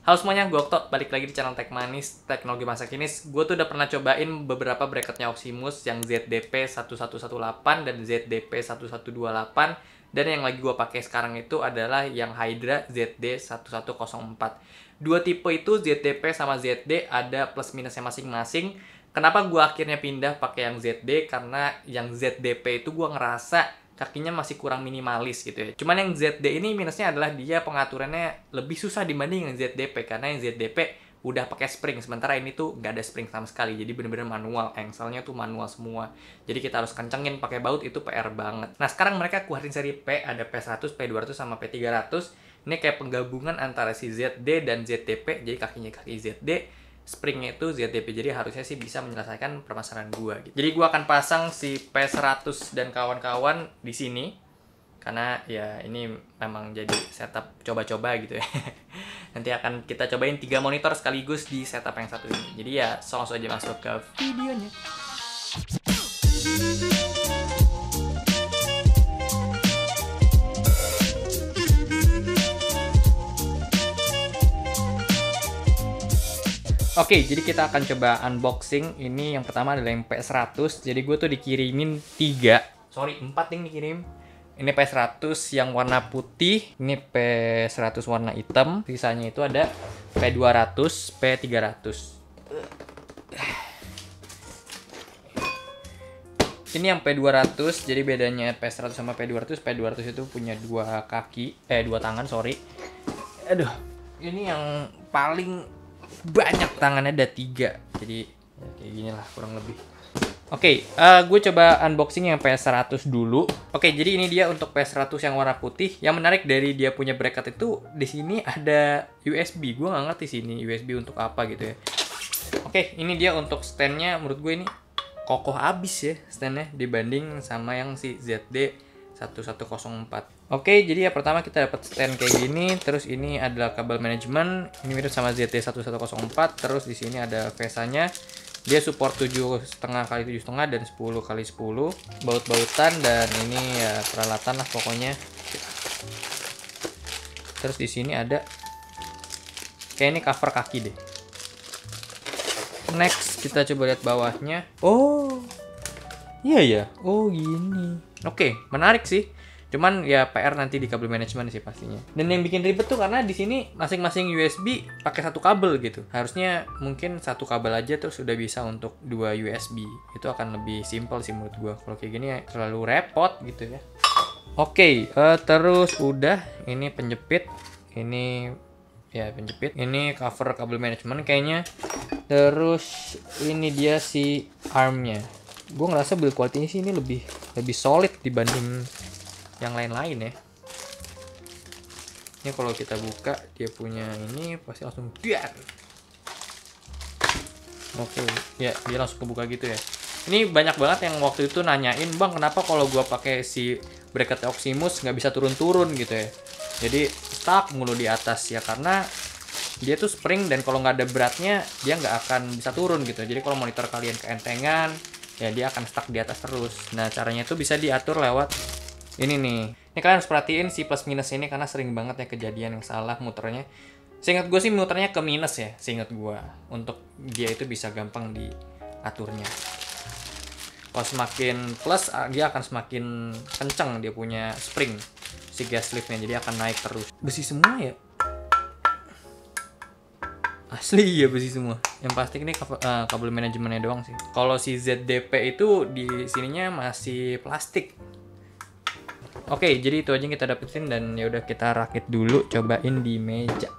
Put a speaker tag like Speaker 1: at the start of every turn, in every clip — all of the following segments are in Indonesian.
Speaker 1: Halo semuanya, gue Okto, balik lagi di channel Tech Manis, Teknologi Masa Kini. Gue tuh udah pernah cobain beberapa bracketnya Optimus yang ZDP 1118 dan ZDP 1128. Dan yang lagi gue pakai sekarang itu adalah yang Hydra ZD 1104. Dua tipe itu, ZDP sama ZD, ada plus minusnya masing-masing. Kenapa gue akhirnya pindah pakai yang ZD? Karena yang ZDP itu gue ngerasa kakinya masih kurang minimalis gitu ya. Cuman yang ZD ini minusnya adalah dia pengaturannya lebih susah dibanding yang ZDP, karena yang ZDP udah pakai spring, sementara ini tuh nggak ada spring sama sekali, jadi bener-bener manual, engselnya tuh manual semua, jadi kita harus kencengin pakai baut, itu PR banget. Nah sekarang mereka keluarin seri P, ada P100, P200 sama P300. Ini kayak penggabungan antara si ZD dan ZDP, jadi kakinya kaki ZD, springnya itu ZDP, jadi harusnya sih bisa menyelesaikan permasalahan gua gitu. Jadi gua akan pasang si P100 dan kawan-kawan di sini karena ya ini memang jadi setup coba-coba gitu ya. Nanti akan kita cobain 3 monitor sekaligus di setup yang satu ini. Jadi ya langsung aja masuk ke videonya. Oke, jadi kita akan coba unboxing. Ini yang pertama adalah yang P100. Jadi gue tuh dikirimin 4 nih dikirim. Ini P100 yang warna putih, ini P100 warna hitam. Sisanya itu ada P200, P300. Ini yang P200, jadi bedanya P100 sama P200. P200 itu punya dua tangan, sorry. Aduh, ini yang paling banyak tangannya, ada 3, jadi ya kayak gini lah kurang lebih. Oke, gue coba unboxing yang PS100 dulu. Oke, jadi ini dia untuk PS100 yang warna putih. Yang menarik dari dia punya bracket itu, di sini ada USB. Gue nggak ngerti sini USB untuk apa gitu ya. Oke, ini dia untuk standnya. Menurut gue ini kokoh abis ya standnya dibanding sama yang si ZD 1104. Oke, jadi ya pertama kita dapat stand kayak gini, terus ini adalah kabel manajemen, ini mirip sama ZT 1104, terus di sini ada VESA-nya. Dia support 7,5 x 7,5 dan 10 x 10 baut-bautan, dan ini ya peralatan lah pokoknya. Terus di sini ada kayak ini cover kaki deh. Next kita coba lihat bawahnya. Oh. Iya ya. Oh, gini. Oke, menarik sih. Cuman ya PR nanti di kabel manajemen sih pastinya. Dan yang bikin ribet tuh karena di sini masing-masing USB pakai satu kabel gitu. Harusnya mungkin satu kabel aja terus sudah bisa untuk 2 USB. Itu akan lebih simpel sih menurut gua. Kalau kayak gini ya terlalu repot gitu ya. Oke, terus udah ini penjepit. Ini ya penjepit. Ini cover kabel manajemen kayaknya. Terus ini dia si armnya. Gue ngerasa build quality sih ini lebih solid dibanding yang lain-lain ya. Ini kalau kita buka dia punya ini pasti langsung dar. Oke, ya dia langsung kebuka gitu ya. Ini banyak banget yang waktu itu nanyain, "Bang, kenapa kalau gua pakai si bracket Optimus nggak bisa turun-turun gitu ya?" Jadi stuck mulu di atas ya, karena dia tuh spring dan kalau nggak ada beratnya dia nggak akan bisa turun gitu. Jadi kalau monitor kalian keentengan ya dia akan stuck di atas terus. Nah caranya itu bisa diatur lewat ini nih. Ini kalian harus perhatiin si plus minus ini karena sering banget ya kejadian yang salah muternya. Seingat gue sih muternya ke minus ya, seingat gue. Untuk dia itu bisa gampang diaturnya. Kalau semakin plus dia akan semakin kencang dia punya spring si gas liftnya, jadi akan naik terus. Besi semua ya. Asli ya besi semua. Yang pasti ini kabel manajemennya doang sih. Kalau si ZDP itu di sininya masih plastik. Oke, jadi itu aja yang kita dapetin, dan ya udah kita rakit dulu, cobain di meja.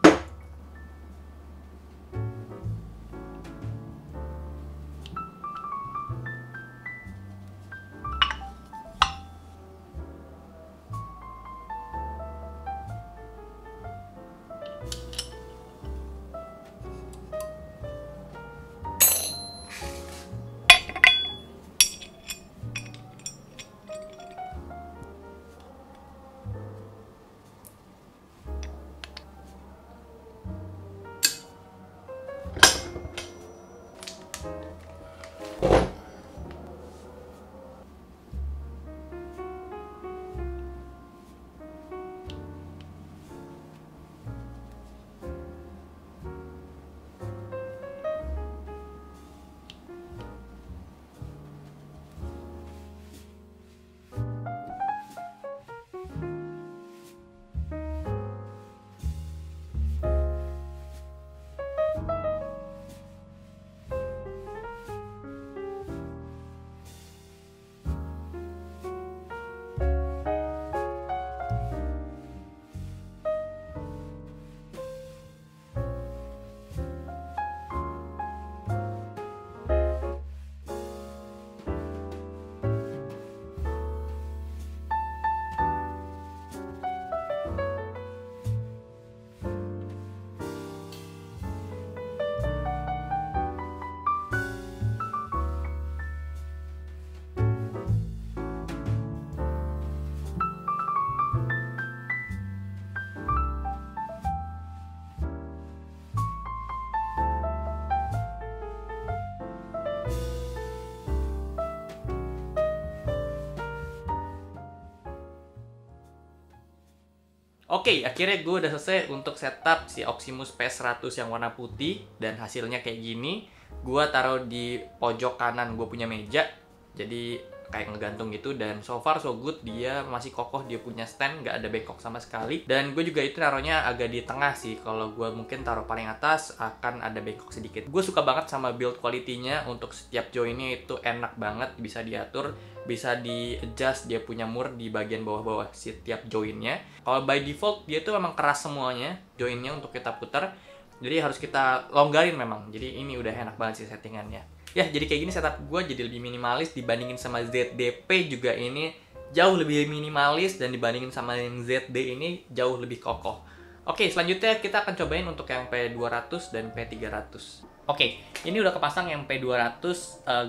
Speaker 1: Oke, akhirnya gue udah selesai untuk setup si Oximus PS100 yang warna putih. Dan hasilnya kayak gini. Gue taruh di pojok kanan gue punya meja. Jadi kayak ngegantung gitu. Dan so far so good, dia masih kokoh, dia punya stand, nggak ada bengkok sama sekali. Dan gue juga itu taruhnya agak di tengah sih. Kalau gue mungkin taruh paling atas akan ada bengkok sedikit. Gue suka banget sama build quality-nya. Untuk setiap joinnya itu enak banget, bisa diatur, bisa di-adjust, dia punya mur di bagian bawah-bawah setiap joinnya. Kalau by default dia tuh memang keras semuanya joinnya untuk kita putar, jadi harus kita longgarin memang. Jadi ini udah enak banget sih settingannya. Ya, jadi kayak gini setup gue jadi lebih minimalis dibandingin sama ZDP juga ini jauh lebih minimalis, dan dibandingin sama yang ZD ini jauh lebih kokoh. Oke, selanjutnya kita akan cobain untuk yang P200 dan P300. Oke, ini udah kepasang yang P200.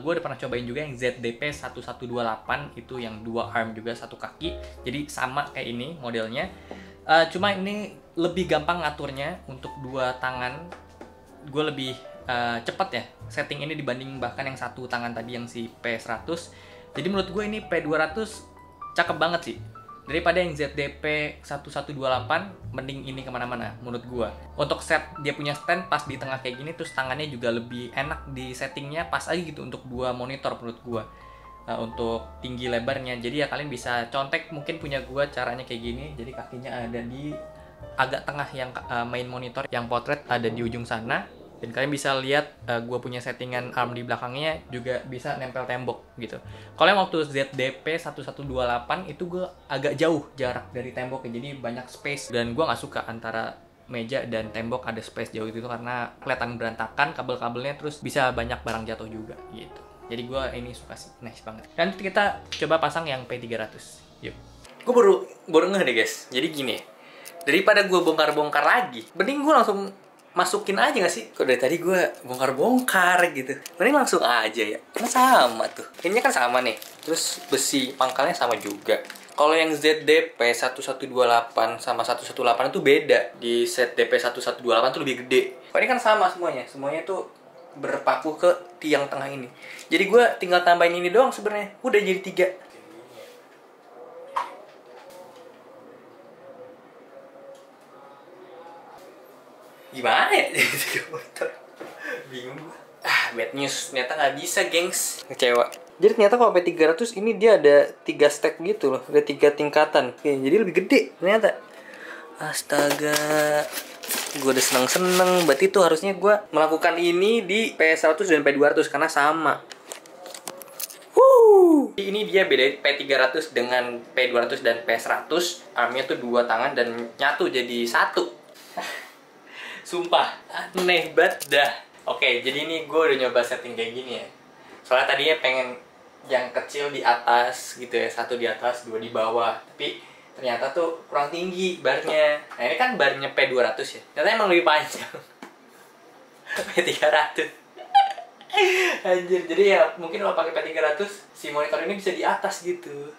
Speaker 1: Gue udah pernah cobain juga yang ZDP 1128, itu yang dua arm juga, satu kaki. Jadi sama kayak ini modelnya. Cuma ini lebih gampang ngaturnya untuk dua tangan. Gue lebih cepat ya setting ini dibanding bahkan yang satu tangan tadi yang si P100. Jadi menurut gue ini P200 cakep banget sih. Daripada yang ZDP 1128, mending ini kemana-mana menurut gua. Untuk set dia punya stand pas di tengah kayak gini, terus tangannya juga lebih enak di settingnya, pas aja gitu untuk dua monitor menurut gua. Untuk tinggi lebarnya, jadi ya kalian bisa contek mungkin punya gua caranya kayak gini. Jadi kakinya ada di agak tengah yang main monitor, yang potret ada di ujung sana. Dan kalian bisa lihat gue punya settingan arm di belakangnya juga bisa nempel tembok gitu. Kalau yang waktu ZDP 1128 itu gue agak jauh jarak dari temboknya, jadi banyak space. Dan gue nggak suka antara meja dan tembok ada space jauh itu karena kelihatan berantakan kabel-kabelnya, terus bisa banyak barang jatuh juga gitu. Jadi gue ini suka sih, nice banget. Dan kita coba pasang yang P300. Yuk. Gue baru ngeh deh guys. Jadi gini, daripada gue bongkar-bongkar lagi, mending gue langsung masukin aja gak sih? Kok dari tadi gue bongkar-bongkar gitu. Mending langsung aja ya. Karena sama tuh. Ini kan sama nih. Terus besi pangkalnya sama juga. Kalau yang ZDP 1128 sama 118 itu beda. Di ZDP 1128 tuh lebih gede. Kalau ini kan sama semuanya. Semuanya tuh berpaku ke tiang tengah ini. Jadi gue tinggal tambahin ini doang sebenarnya. Udah jadi 3. Gimana ya? Bingung gue. Bad news. Ternyata nggak bisa, gengs. Kecewa. Jadi ternyata kalau P300 ini dia ada 3 stack gitu loh. Ada 3 tingkatan. Oke, jadi lebih gede ternyata. Astaga. Gue udah seneng-seneng. Berarti tuh harusnya gue melakukan ini di P100 dan P200 karena sama. Ini dia beda P300 dengan P200 dan P100. Armnya tuh 2 tangan dan nyatu jadi 1. Sumpah, aneh banget dah. Oke, jadi ini gue udah nyoba setting kayak gini ya. Soalnya tadinya pengen yang kecil di atas gitu ya, 1 di atas, 2 di bawah. Tapi ternyata tuh kurang tinggi barnya. Nah ini kan barnya P200 ya. Ternyata emang lebih panjang. P300. Anjir, jadi ya mungkin kalau pakai P300 si monitor ini bisa di atas gitu.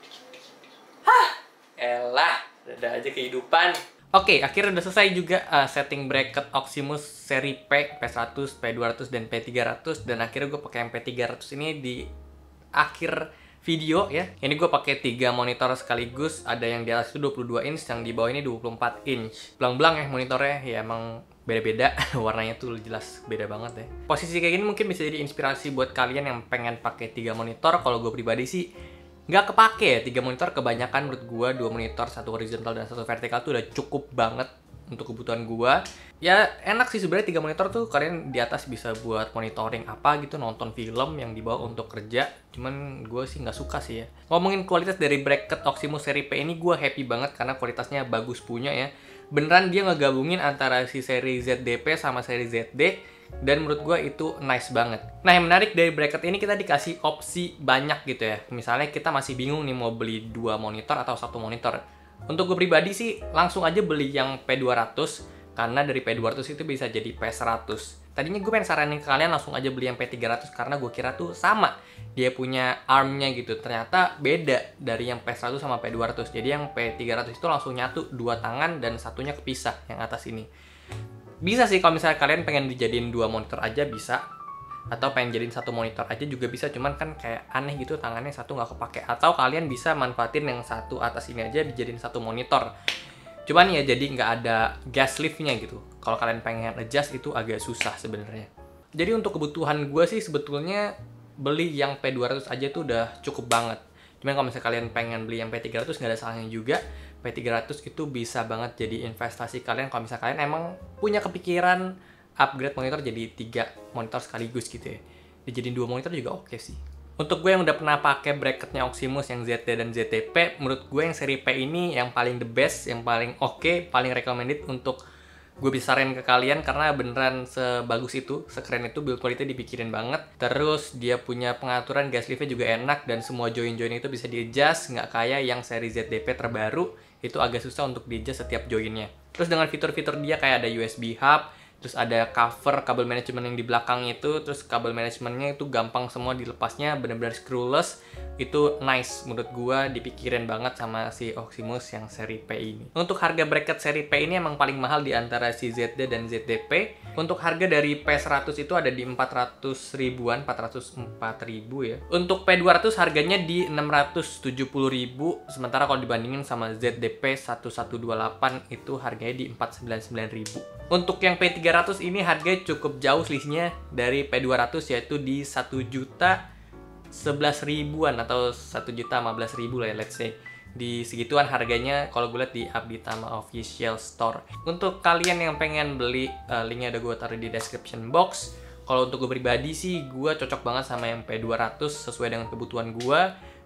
Speaker 1: Elah, ada aja kehidupan. Oke, akhirnya udah selesai juga setting bracket Oximus seri P, P100, P200, dan P300. Dan akhirnya gue pakai yang P300 ini di akhir video ya. Ini gue pakai 3 monitor sekaligus. Ada yang di atas itu 22 inch, yang di bawah ini 24 inch. Belang-belang ya monitornya, ya emang beda-beda. Warnanya tuh jelas beda banget ya. Posisi kayak gini mungkin bisa jadi inspirasi buat kalian yang pengen pakai 3 monitor. Kalau gue pribadi sih nggak kepake ya 3 monitor, kebanyakan menurut gua 2 monitor, 1 horizontal dan 1 vertikal tuh udah cukup banget untuk kebutuhan gua. Ya enak sih sebenarnya 3 monitor tuh, kalian di atas bisa buat monitoring apa gitu, nonton film, yang di bawah untuk kerja. Cuman gua sih nggak suka sih ya. Ngomongin kualitas dari bracket Oximus seri P ini, gua happy banget karena kualitasnya bagus punya ya. Beneran dia ngegabungin antara si seri ZDP sama seri ZD. Dan menurut gue itu nice banget. Nah yang menarik dari bracket ini, kita dikasih opsi banyak gitu ya. Misalnya kita masih bingung nih mau beli 2 monitor atau 1 monitor. Untuk gue pribadi sih langsung aja beli yang P200. Karena dari P200 itu bisa jadi P100. Tadinya gue pengen saranin ke kalian langsung aja beli yang P300 karena gue kira tuh sama. Dia punya armnya gitu. Ternyata beda dari yang P100 sama P200. Jadi yang P300 itu langsung nyatu 2 tangan dan satunya kepisah yang atas ini. Bisa sih kalau misalnya kalian pengen dijadiin 2 monitor aja bisa. Atau pengen jadiin 1 monitor aja juga bisa. Cuman kan kayak aneh gitu, tangannya satu nggak kepake. Atau kalian bisa manfaatin yang satu atas ini aja dijadiin 1 monitor. Cuman ya jadi nggak ada gas liftnya gitu. Kalau kalian pengen adjust itu agak susah sebenarnya. Jadi untuk kebutuhan gue sih sebetulnya beli yang P200 aja tuh udah cukup banget. Cuman kalau misalnya kalian pengen beli yang P300 nggak ada salahnya juga. P300 itu bisa banget jadi investasi kalian kalau misalnya kalian emang punya kepikiran upgrade monitor jadi 3 monitor sekaligus gitu ya. Dijadiin 2 monitor juga oke sih. Untuk gue yang udah pernah pakai bracketnya Oximus yang ZT dan ZTP, menurut gue yang seri P ini yang paling the best, yang paling oke, paling recommended untuk gue bisa saran ke kalian karena beneran sebagus itu, sekeren itu, build quality dipikirin banget. Terus dia punya pengaturan gas liftnya juga enak dan semua join-join itu bisa di-adjust, nggak kayak yang seri ZDP terbaru, itu agak susah untuk di-adjust setiap joinnya. Terus dengan fitur-fitur dia kayak ada USB hub, terus ada cover kabel manajemen yang di belakang itu, terus kabel manajemennya itu gampang semua dilepasnya, bener-bener screwless. Itu nice menurut gua, dipikirin banget sama si Oximus yang seri P ini. Untuk harga bracket seri P ini emang paling mahal di antara si ZD dan ZDP. Untuk harga dari P100 itu ada di 400 ribuan, 404 ribu ya. Untuk P200 harganya di 670 ribu, sementara kalau dibandingin sama ZDP 1128 itu harganya di 499 ribu. Untuk yang P300 ini harganya cukup jauh selisihnya dari P200, yaitu di 1.011 ribuan atau 1.015 ribu lah ya, let's say. Di segituan harganya kalau gue lihat di Upditama Official Store. Untuk kalian yang pengen beli, linknya udah gue taruh di description box. Kalau untuk gue pribadi sih, gue cocok banget sama yang P200 sesuai dengan kebutuhan gue.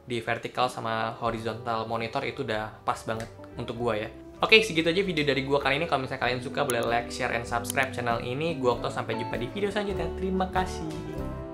Speaker 1: Di vertical sama horizontal monitor itu udah pas banget untuk gue ya. Oke, segitu aja video dari gue kali ini. Kalau misalnya kalian suka, boleh like, share, and subscribe channel ini. Gue Okto, sampai jumpa di video selanjutnya. Terima kasih.